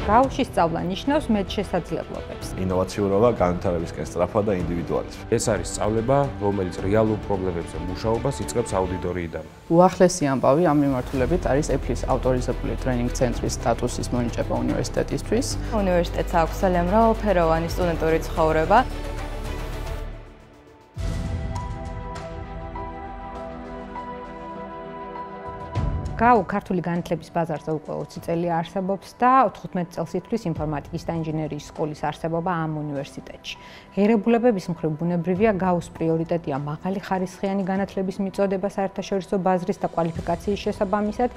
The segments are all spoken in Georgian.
გაუში სწავლა ნიშნავს მეტ შესაძლებლობებს. ინოვაციურობა, განვითარებისკენ სწრაფვა და ინდივიდუალიზმი. ეს არის სწავლება, რომელიც რეალურ პრობლემებზე მუშაობას იწყებს აუდიტორიიდან. უახლესი ამბავი ამ მიმართულებით არის Apple-ის ავტორიზებული ტრეინინგ ცენტრის სტატუსის მონიჭება უნივერსიტეტისთვის. უნივერსიტეტს აქვს ძალიან მრავალფეროვანი სტუდენტური ცხოვრება. გაუ ქართული განათლების ბაზარზე უკვე 20 წელი არსებობს და 15 წელს ითვლის ინფორმატიკის და ინჟინერიის სკოლის არსებობა ამ უნივერსიტეტში. ღირებულებების მხრივ ბუნებრივია გაუს პრიორიტეტია მაღალი ხარისხიანი განათლების მიწოდება საერთაშორისო ბაზრის და კვალიფიკაციის შესაბამისად,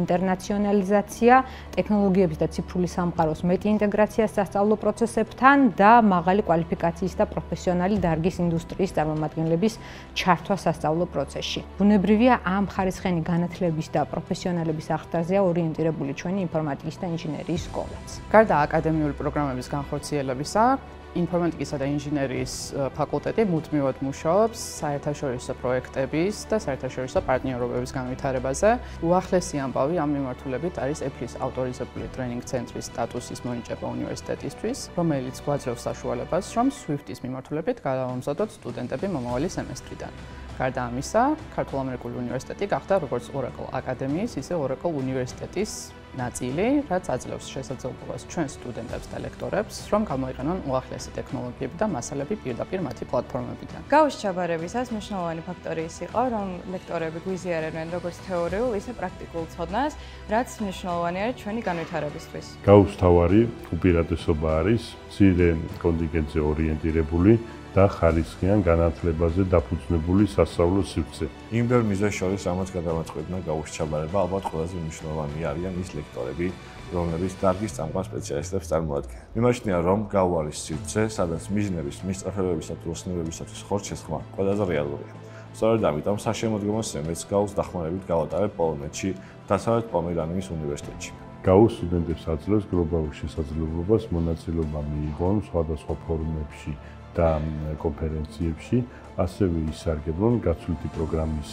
ინტერნაციონალიზაცია, ტექნოლოგიების და ციფრული სამყაროს მეტი ინტეგრაცია სასწავლო პროცესებთან და მაღალი კვალიფიკაციის და პროფესიონალი დარგის ინდუსტრიის წარმომადგენლების ჩართვა სასწავლო პროცესში. ბუნებრივია ამ ხარისხიანი განათლების და პროფესიონალების აღზრდაზეა ორიენტირებული ჩვენი ინფორმატიკის და ინჟინერიის სკოლაც. გარდა აკადემიური პროგრამების განხორციელებისა, ინფორმატიკისა და ინჟინერიის ფაკულტეტი მუდმივად მუშაობს საერთაშორისო პროექტების და საერთაშორისო პარტნიორობების განვითარებაზე. უახლესი ამბავი ამ მიმართულებით არის Apple-ის ავტორიზებული ტრეინინგ ცენტრის სტატუსის მონიჭება უნივერსიტეტისთვის, რომელიც გვაძლევს საშუალებას, რომ SWIFT-ის მიმართულებით გადავამზადოთ სტუდენტები მომავალი სემესტრიდან. გარდა ამისა, ქართულ-ამერიკული უნივერსიტეტი გახდა როგორც Oracle აკადემიის, ისე Oracle უნივერსიტეტის ნაწილი, რაც აძლევს შესაძლებლობას ჩვენ სტუდენტებს და ლექტორებს, რომ გამოიყენონ უახლესი ტექნოლოგიები და მასალები პირდაპირ მათი პლატფორმებიდან. გაუს ჩაბარებისას მნიშვნელოვანი ფაქტორი ის იყო, რომ ლექტორები გვიზიარებდნენ როგორც თეორიულ, ისე პრაქტიკულ ცოდნას, რაც მნიშვნელოვანი არის ჩვენი განვითარებისთვის. გაუს თავარი უპირატესობა არის მცირე კონტინგენტზე ორიენტირებული და ხარისხიან განათლებაზე დაფუძნებული სასწავლო სივრცე. იმ ბევრ მიზეზს შორის, რამაც გადამაწყვეტნა გაუში ჩაბარება, ალბათ ყველაზე მნიშვნელოვანი არიან ის ლექტორები, რომლებიც დარგის წამყვან სპეციალისტებს წარმოადგენენ. მიმაჩნია, რომ გაუ არის სივრცე, სადაც მიზნების, მისწრაფებებისა თუ ოცნებებისათვის ხორცშესხმა ყველაზე რეალურია. სწორედ ამიტომ საშემოდგომო სემესტრს გაუს დახმარებით გავატარებ პოლონეთში, დასავლეთ პომერანიის უნივერსიტეტში. გაუ სტუდენტებს აძლევს გლობალურ შესაძლებლობას მონაწილეობა მიიღონ სხვადასხვა ფორუმებში და კონფერენციებში, ასევე ისარგებლონ გაცვლითი პროგრამის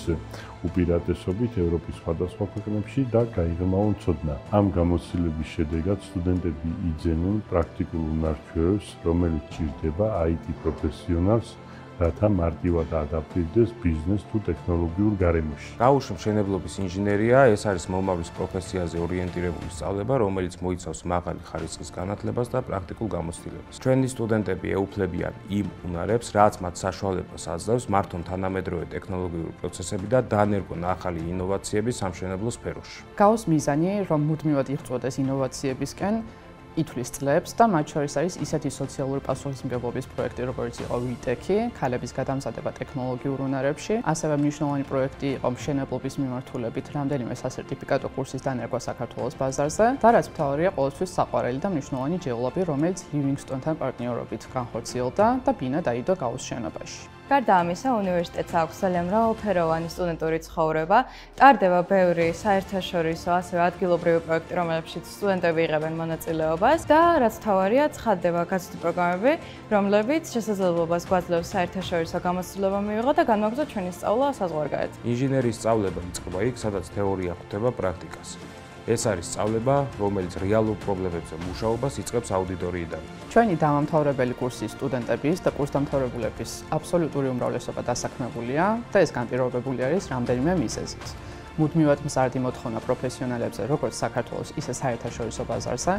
უპირატესობით ევროპის სხვადასხვა ქვეყნებში და გაიღრმავონ ცოდნა. ამ გამოცდილების შედეგად სტუდენტები იძენენ პრაქტიკულ უნარ-ჩვევებს, რომელიც ჭირდება IT პროფესიონალს, რათა მარტივად ადაპტირდეს ბიზნეს თუ ტექნოლოგიურ გარემოში. გაუში მშენებლობის ინჟინერია ეს არის მომავლის პროფესიაზე ორიენტირებული სწავლება, რომელიც მოიცავს მაღალი ხარისხის განათლებას და პრაქტიკულ გამოცდილებას. ჩვენი სტუდენტები ეუფლებიან იმ უნარებს, რაც მათ საშუალებას აძლევს მართონ თანამედროვე ტექნოლოგიური პროცესები და დაანერგონ ახალი ინოვაციები სამშენებლო სფეროში. გაუს მიზანი, რომ მუდმივად იღვწოდეს ინოვაციებისკენ, ითვლის წლებს და მათ შორის არის ისეთი სოციალური პასუხისმგებლობის პროექტი, როგორც იყო WeTech-ი, ქალების გადამზადება ტექნოლოგიურ უნარებში, ასევე მნიშვნელოვანი პროექტი იყო მშენებლობის მიმართულებით რამდენიმე სასერტიფიკატო კურსის დანერგვა საქართველოს ბაზარზე და რაც მთავარია ყოველთვის საყვარელი და მნიშვნელოვანი ჯეულობი, რომელიც Livingstone-თან პარტნიორობით განხორციელდა და ბინა დაიდო გაუს შენობაში. გარდა ამისა, უნივერსიტეტს აქვს ძალიან მრავალფეროვანი სტუდენტური ცხოვრება, ტარდება ბევრი საერთაშორისო, ასევე ადგილობრივი პროექტი, რომელშიც სტუდენტები იღებენ მონაწილეობას და რაც მთავარია, ცხადდება გაცვლითი პროგრამები, რომლებიც შესაძლებლობას გვაძლევს საერთაშორისო გამოცდილება მივიღოთ და განვაგრძოთ ჩვენი სწავლა საზღვარგარეთ. ინჟინერიის სწავლება იწყება იქ, სადაც თეორია ხვდება პრაქტიკას. ეს არის სწავლება, რომელიც რეალურ პრობლემებზე მუშაობას იწყებს აუდიტორიიდან. ჩვენი დამამთავრებელი კურსის სტუდენტების და კურსდამთავრებულების აბსოლუტური უმრავლესობა დასაქმებულია და ეს განპირობებული არის რამდენიმე მიზეზით. მუდმივად მზარდი მოთხოვნა პროფესიონალებზე, როგორც საქართველოს, ისე საერთაშორისო ბაზარზე,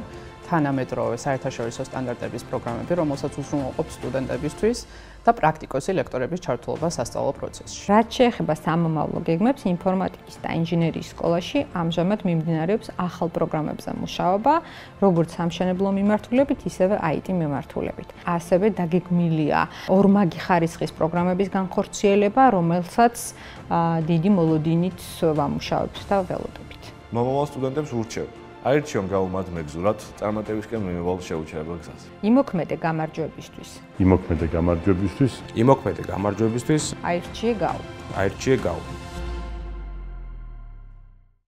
თანამედროვე საერთაშორისო სტანდარტების პროგრამები, რომელსაც უზრუნველყოფს სტუდენტებისთვის და პრაქტიკოსი ლექტორების ჩართულობა სასწავლო პროცესში. რაც შეეხება სამომავლო გეგმებს, ინფორმატიკის და ინჟინერიის სკოლაში ამჟამად მიმდინარეობს ახალ პროგრამებზე მუშაობა, როგორც სამშენებლო მიმართულებით, ისევე IT მიმართულებით. ასევე დაგეგმილია ორმაგი ხარისხის პროგრამების განხორციელება, რომელსაც დიდი მოლოდინით ვამუშავებთ და ველოდებით. მომავალ სტუდენტებს ურჩევ აირჩიონ გაუ მათ მეგზურად წარმატებისკენ მიმავალ შეუჩერებელ გზაზე. იმოქმედე გამარჯვებისთვის. იმოქმედე გამარჯვებისთვის. იმოქმედე გამარჯვებისთვის. აირჩიე გაუ. აირჩიე გაუ.